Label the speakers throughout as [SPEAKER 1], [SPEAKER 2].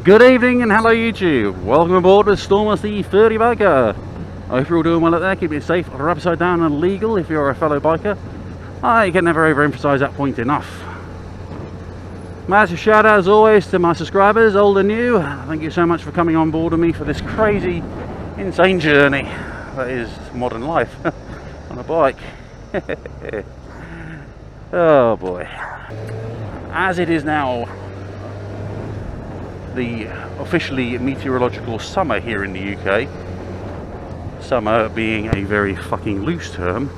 [SPEAKER 1] Good evening and hello YouTube. Welcome aboard with Stormus-Furry biker. I hope you're all doing well out there, keeping it safe, or upside down and legal if you're a fellow biker. I can never overemphasize that point enough. Massive shout out as always to my subscribers, old and new. Thank you so much for coming on board with me for this crazy, insane journey that is modern life on a bike. Oh boy. As it is now the officially meteorological summer here in the UK, summer being a very fucking loose term,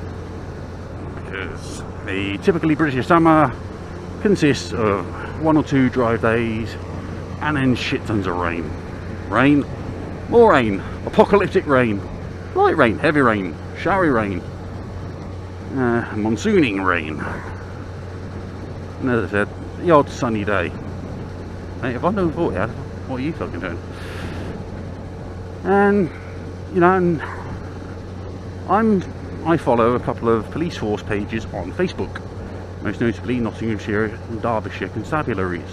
[SPEAKER 1] because the typically British summer consists of 1 or 2 dry days and then shit tons of rain. Rain, more rain, apocalyptic rain, light rain, heavy rain, showery rain, monsooning rain, and as I said, the odd sunny day. Hey, if I know what, yeah, what are you fucking doing? And you know, and I follow a couple of police force pages on Facebook, most notably Nottinghamshire and Derbyshire Constabularies.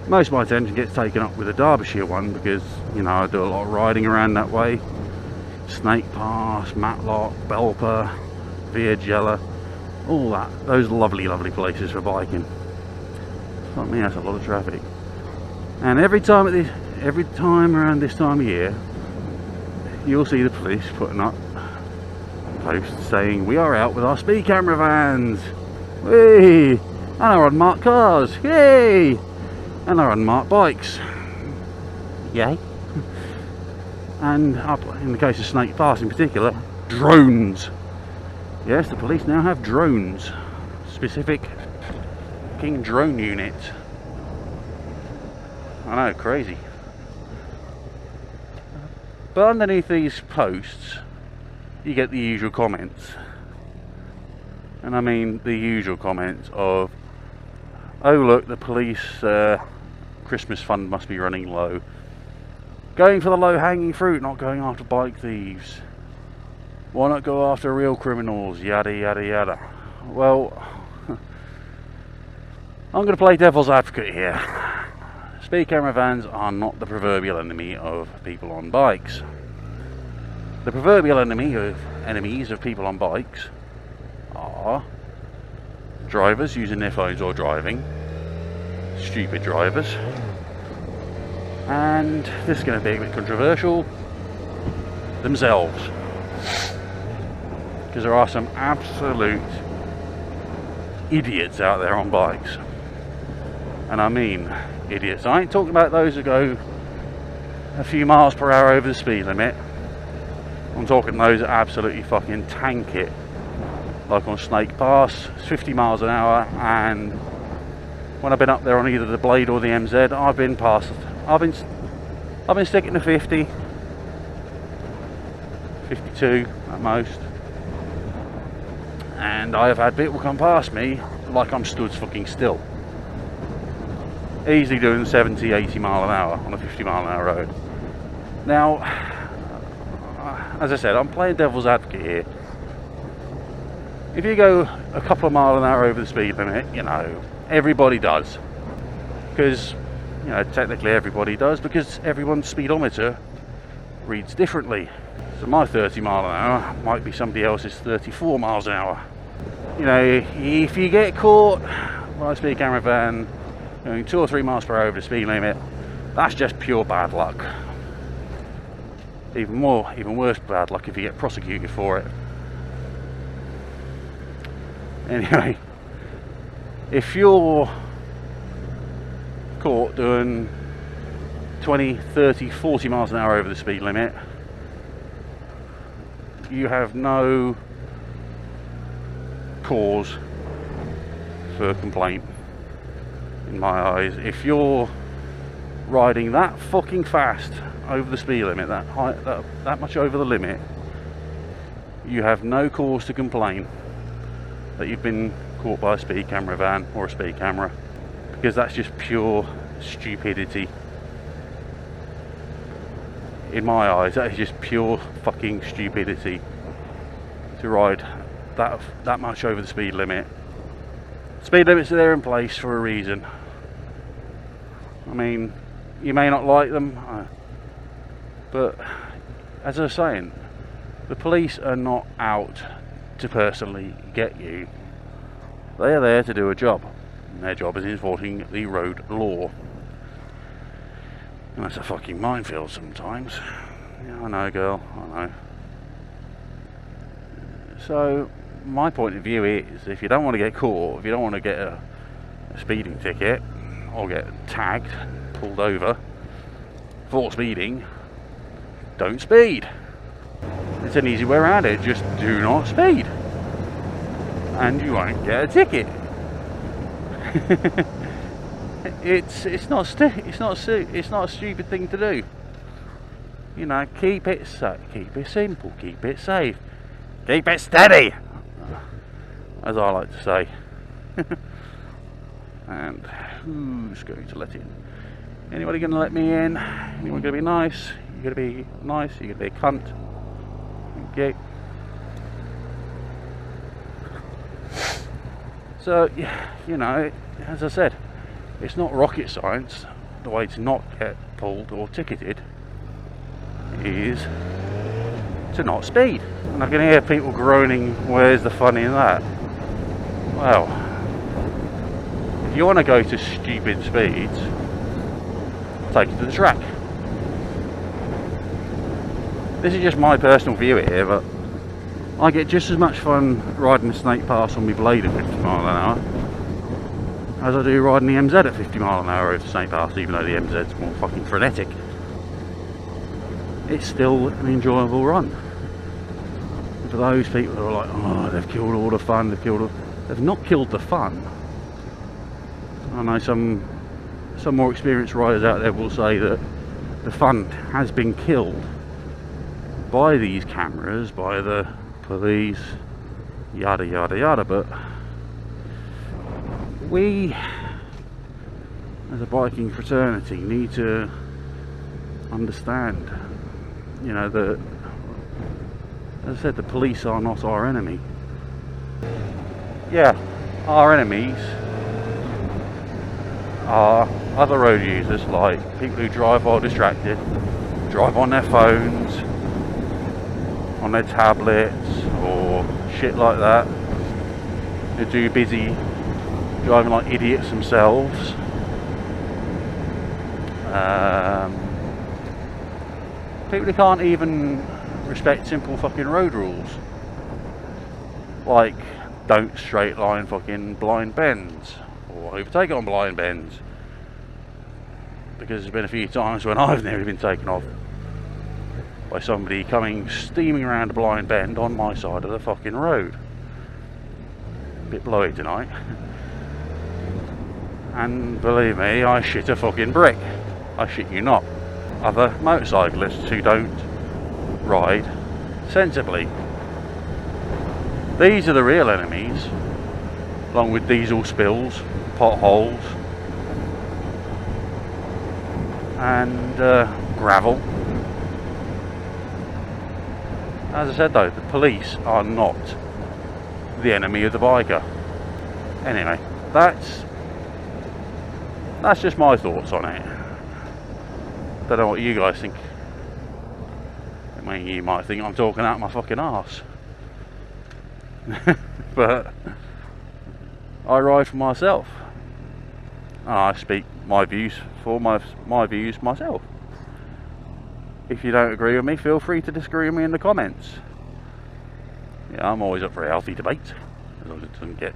[SPEAKER 1] Most of my attention gets taken up with the Derbyshire one because, you know, I do a lot of riding around that way. Snake Pass, Matlock, Belper, Viagella, all that, those lovely places for biking. Fuck me, that's a lot of traffic. And every time around this time of year, you'll see the police putting up posts saying we are out with our speed camera vans, whee, and our unmarked cars, yay, and our unmarked bikes, yay. And up in the case of Snake Pass in particular, drones. Yes, the police now have drones, specific fucking drone unit. I know, crazy. But underneath these posts, you get the usual comments. And I mean the usual comments of, oh look, the police Christmas fund must be running low. Going for the low-hanging fruit, not going after bike thieves. Why not go after real criminals? Yada yada yada. Well, I'm going to play devil's advocate here. Speed camera vans are not the proverbial enemy of people on bikes. The proverbial enemies of people on bikes are drivers using their phones or driving, stupid drivers, and this is going to be a bit controversial, themselves. Because there are some absolute idiots out there on bikes. And I mean idiots. I ain't talking about those who go a few miles per hour over the speed limit. I'm talking those that absolutely fucking tank it. Like on Snake Pass, it's 50 miles an hour, and when I've been up there on either the Blade or the MZ, I've been sticking to 50, 52 at most. And I have had people come past me like I'm stood fucking still, easily doing 70, 80 mile an hour on a 50 mile an hour road. Now, as I said, I'm playing devil's advocate here. If you go a couple of miles an hour over the speed limit, you know, everybody does, because, you know, technically everybody does, because everyone's speedometer reads differently. So my 30 mile an hour might be somebody else's 34 miles an hour. You know, if you get caught by a speed camera van going 2 or 3 miles per hour over the speed limit, that's just pure bad luck. Even worse bad luck if you get prosecuted for it. Anyway, if you're caught doing 20, 30, 40 miles an hour over the speed limit, you have no cause for complaint in my eyes. If you're riding that fucking fast over the speed limit, that much over the limit, you have no cause to complain that you've been caught by a speed camera van or a speed camera, because that's just pure stupidity. In my eyes, that is just pure fucking stupidity to ride that much over the speed limit. Speed limits are there in place for a reason. I mean, you may not like them, but as I was saying, the police are not out to personally get you. They are there to do a job, and their job is enforcing the road law. And that's a fucking minefield sometimes. Yeah, I know, girl, I know. So my point of view is, if you don't want to get caught, if you don't want to get a speeding ticket or get tagged, pulled over for speeding, don't speed. It's an easy way around it. Just do not speed, and you won't get a ticket. it's not a stupid thing to do. You know, keep it simple, keep it safe, keep it steady, as I like to say. And who's going to let in? Anybody going to let me in? Anyone going to be nice? You going to be nice? You going to be a cunt? Okay. So, you know, as I said, it's not rocket science. The way to not get pulled or ticketed is to not speed. And I can hear people groaning, where's the fun in that? Well, if you want to go to stupid speeds, take it to the track. This is just my personal view here, but I get just as much fun riding the Snake Pass on my blade at 50 mile an hour as I do riding the MZ at 50 mile an hour over the Snake Pass, even though the MZ's more fucking frenetic. It's still an enjoyable run. And for those people who are like, oh, they've killed all the fun, they've not killed the fun. I know some more experienced riders out there will say that the fun has been killed by these cameras, by the police, yada yada yada, but we as a biking fraternity need to understand, you know, that, as I said, the police are not our enemy. Yeah, our enemies are other road users, like people who drive while distracted, drive on their phones, on their tablets or shit like that, who are too busy driving like idiots themselves. People who can't even respect simple fucking road rules, like don't straight line fucking blind bends or overtake on blind bends, because there's been a few times when I've nearly been taken off by somebody coming steaming around a blind bend on my side of the fucking road. A bit blowy tonight. And believe me, I shit a fucking brick. I shit you not. Other motorcyclists who don't ride sensibly. These are the real enemies, along with diesel spills, potholes, and gravel. As I said though, the police are not the enemy of the biker. Anyway, that's just my thoughts on it. Don't know what you guys think. I mean, you might think I'm talking out my fucking arse. But I ride for myself. And I speak my views for my views myself. If you don't agree with me, feel free to disagree with me in the comments. Yeah, I'm always up for a healthy debate, as long as it doesn't get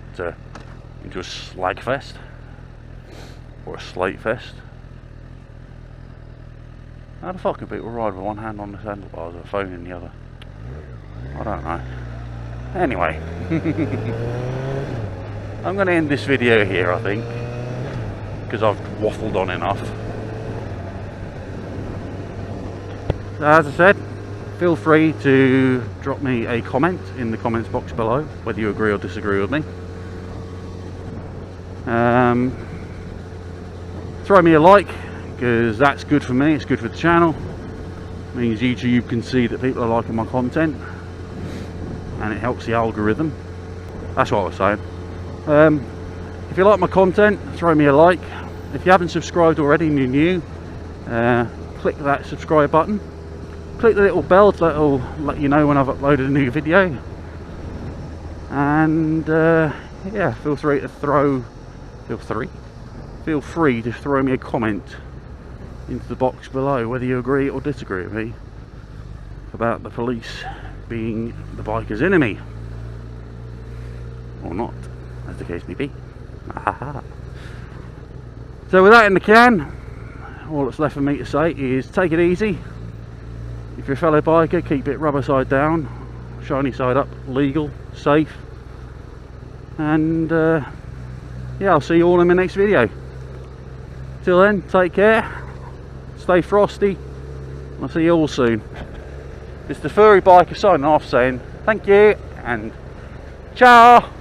[SPEAKER 1] into a slag fest or a slate fest. How the fuck can people ride with one hand on the handlebars and a phone in the other? I don't know. Anyway, I'm going to end this video here, I think, because I've waffled on enough. So as I said, feel free to drop me a comment in the comments box below, whether you agree or disagree with me. Throw me a like, because that's good for me, it's good for the channel. It means YouTube can see that people are liking my content, and it helps the algorithm. That's what I was saying. If you like my content, throw me a like. if you haven't subscribed already and you're new, click that subscribe button. Click the little bell that'll let you know when I've uploaded a new video. And yeah, feel free to throw me a comment into the box below, whether you agree or disagree with me about the police being the biker's enemy or not, as the case may be. So with that in the can, all that's left for me to say is take it easy. If you're a fellow biker, keep it rubber side down, shiny side up, legal, safe. And yeah, I'll see you all in my next video. Till then, take care, stay frosty, and I'll see you all soon. It's the Furry Biker signing off saying thank you and ciao.